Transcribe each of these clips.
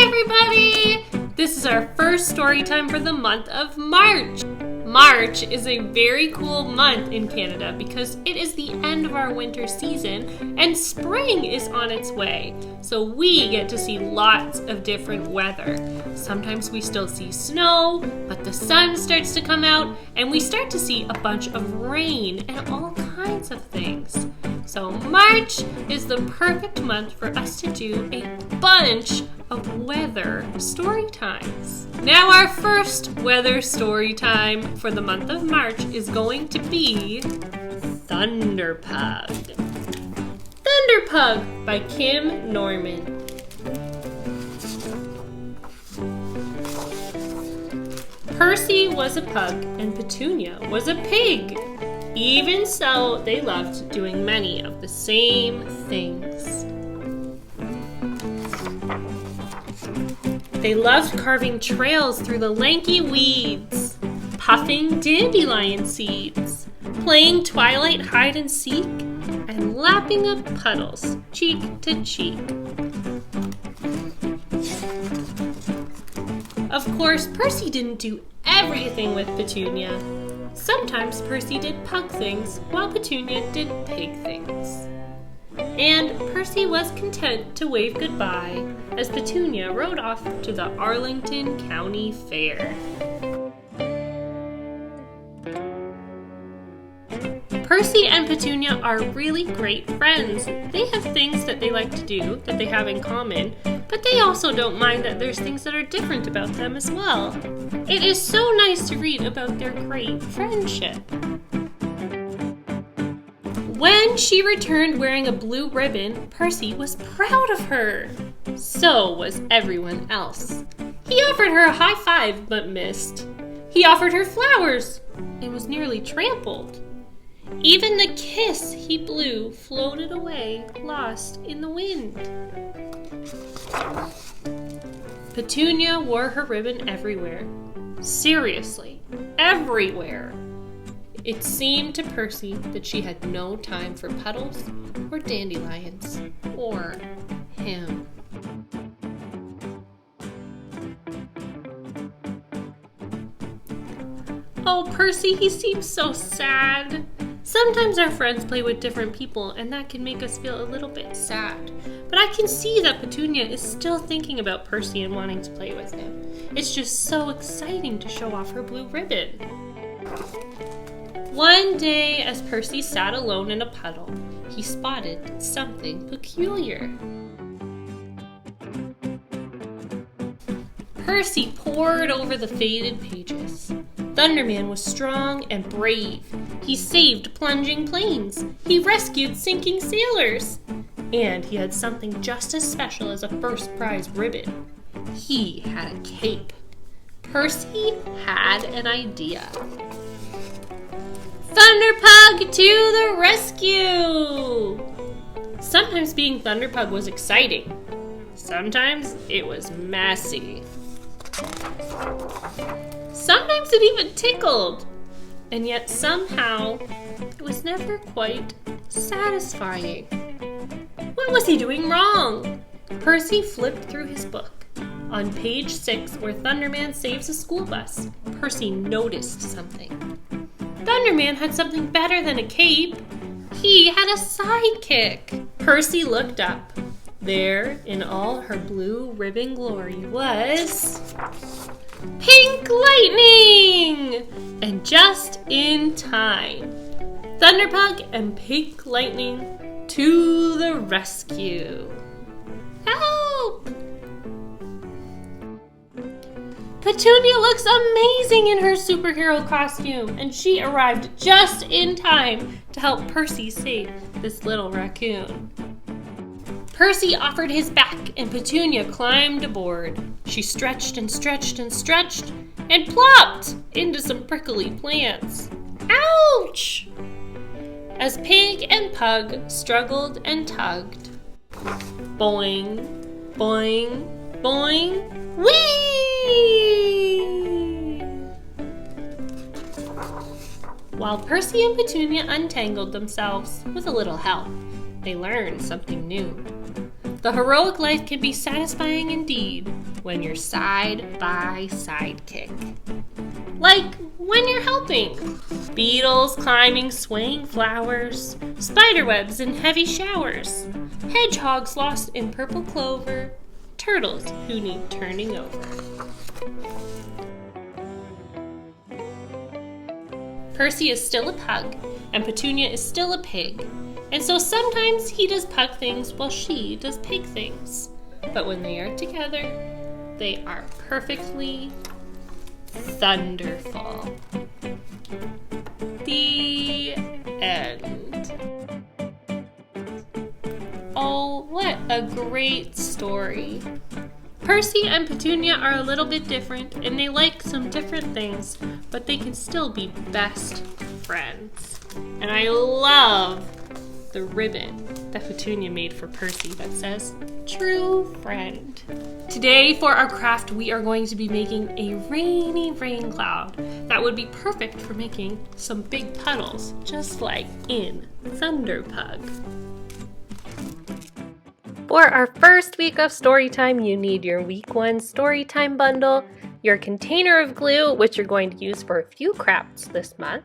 Hi everybody! This is our first story time for the month of March. March is a very cool month in Canada because it is the end of our winter season and spring is on its way. So we get to see lots of different weather. Sometimes we still see snow, but the sun starts to come out and we start to see a bunch of rain and all kinds of things. So March is the perfect month for us to do a bunch of weather story times. Now our first weather story time for the month of March is going to be Thunder Pug. Thunder Pug by Kim Norman. Percy was a pug and Petunia was a pig. Even so, they loved doing many of the same things. They loved carving trails through the lanky weeds, puffing dandelion seeds, playing twilight hide and seek, and lapping up puddles, cheek to cheek. Of course, Percy didn't do everything with Petunia. Sometimes Percy did pug things, while Petunia did pig things. And Percy was content to wave goodbye as Petunia rode off to the Arlington County Fair. Percy and Petunia are really great friends. They have things that they like to do that they have in common, but they also don't mind that there's things that are different about them as well. It is so nice to read about their great friendship. When she returned wearing a blue ribbon, Percy was proud of her. So was everyone else. He offered her a high five, but missed. He offered her flowers and was nearly trampled. Even the kiss he blew floated away, lost in the wind. Petunia wore her ribbon everywhere. Seriously, everywhere. It seemed to Percy that she had no time for puddles or dandelions or him. Oh, Percy, he seems so sad. Sometimes our friends play with different people and that can make us feel a little bit sad. But I can see that Petunia is still thinking about Percy and wanting to play with him. It's just so exciting to show off her blue ribbon. One day, as Percy sat alone in a puddle, he spotted something peculiar. Percy pored over the faded pages. Thunderman was strong and brave. He saved plunging planes. He rescued sinking sailors. And he had something just as special as a first prize ribbon. He had a cape. Percy had an idea. Thunder Pug to the rescue! Sometimes being Thunder Pug was exciting. Sometimes it was messy. Sometimes it even tickled. And yet somehow it was never quite satisfying. What was he doing wrong? Percy flipped through his book. On page 6, where Thunderman saves a school bus, Percy noticed something. Thunderman had something better than a cape. He had a sidekick. Percy looked up. There, in all her blue ribbon glory, was Pink Lightning! And just in time, Thunder Pug and Pink Lightning to the rescue. Help! Petunia looks amazing in her superhero costume, and she arrived just in time to help Percy save this little raccoon. Percy offered his back, and Petunia climbed aboard. She stretched and stretched and stretched, and plopped into some prickly plants. Ouch! As Pig and Pug struggled and tugged. Boing, boing, boing, whee! While Percy and Petunia untangled themselves with a little help, they learned something new. The heroic life can be satisfying indeed, when you're side by sidekick. Like when you're helping. Beetles climbing swaying flowers, spiderwebs in heavy showers, hedgehogs lost in purple clover, turtles who need turning over. Percy is still a pug, and Petunia is still a pig, and so sometimes he does pug things while she does pig things. But when they are together, they are perfectly thunderful. The end. Oh, what a great story. Percy and Petunia are a little bit different, and they like some different things, but they can still be best friends. And I love the ribbon that Petunia made for Percy that says, "True friend." Today for our craft, we are going to be making a rainy rain cloud that would be perfect for making some big puddles, just like in Thunder Pug. For our first week of Storytime, you need your week 1 Storytime bundle, your container of glue, which you're going to use for a few crafts this month.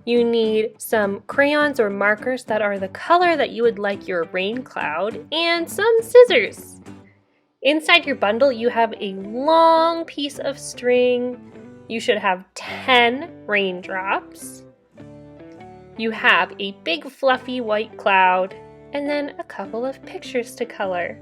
You need some crayons or markers that are the color that you would like your rain cloud, and some scissors. Inside your bundle, you have a long piece of string. You should have 10 raindrops. You have a big fluffy white cloud, and then a couple of pictures to color.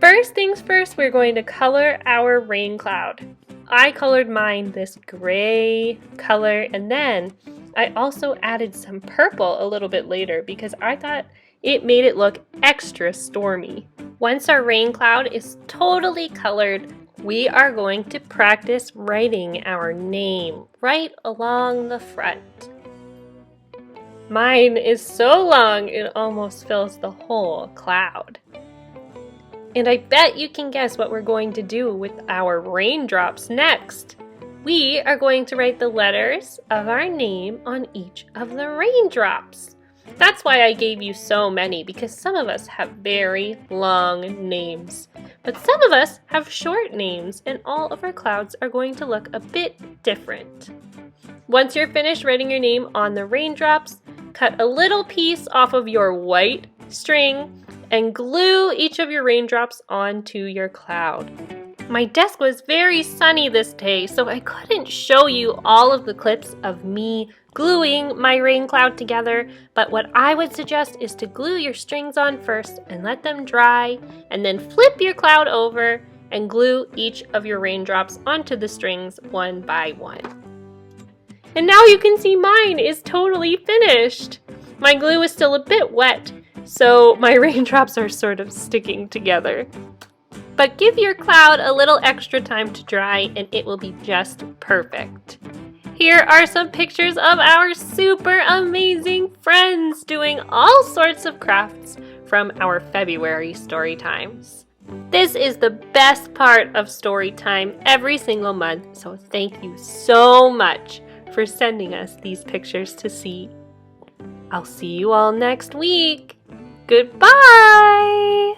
First things first, we're going to color our rain cloud. I colored mine this gray color, and then I also added some purple a little bit later because I thought it made it look extra stormy. Once our rain cloud is totally colored, we are going to practice writing our name right along the front. Mine is so long it almost fills the whole cloud. And I bet you can guess what we're going to do with our raindrops next. We are going to write the letters of our name on each of the raindrops. That's why I gave you so many, because some of us have very long names. But some of us have short names, and all of our clouds are going to look a bit different. Once you're finished writing your name on the raindrops, cut a little piece off of your white string and glue each of your raindrops onto your cloud. My desk was very sunny this day, so I couldn't show you all of the clips of me gluing my rain cloud together, but what I would suggest is to glue your strings on first and let them dry, and then flip your cloud over and glue each of your raindrops onto the strings one by one. And now you can see mine is totally finished. My glue is still a bit wet, so my raindrops are sort of sticking together. But give your cloud a little extra time to dry and it will be just perfect. Here are some pictures of our super amazing friends doing all sorts of crafts from our February story times. This is the best part of story time every single month, so thank you so much for sending us these pictures to see. I'll see you all next week. Goodbye!